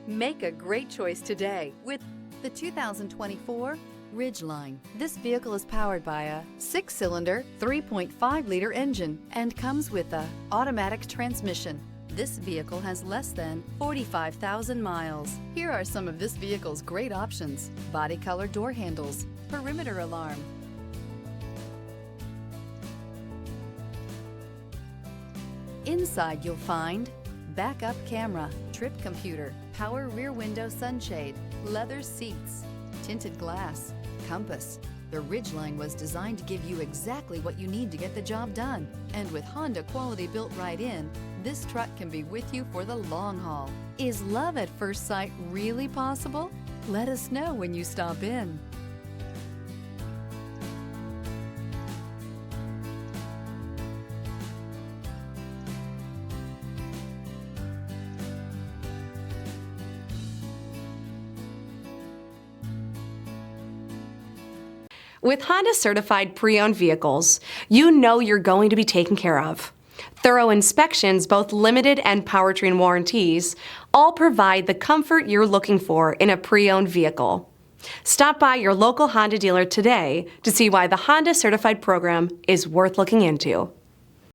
Make a great choice today with the 2024 Ridgeline. This vehicle is powered by a 6-cylinder, 3.5-liter engine and comes with a automatic transmission. This vehicle has less than 45,000 miles. Here are some of this vehicle's great options: body color door handles, perimeter alarm. Inside you'll find backup camera, trip computer, power rear window sunshade, leather seats, tinted glass, compass. The Ridgeline was designed to give you exactly what you need to get the job done. And with Honda quality built right in, this truck can be with you for the long haul. Is love at first sight really possible? Let us know when you stop in. With Honda certified pre-owned vehicles, you know you're going to be taken care of. Thorough inspections, both limited and powertrain warranties, all provide the comfort you're looking for in a pre-owned vehicle. Stop by your local Honda dealer today to see why the Honda certified program is worth looking into.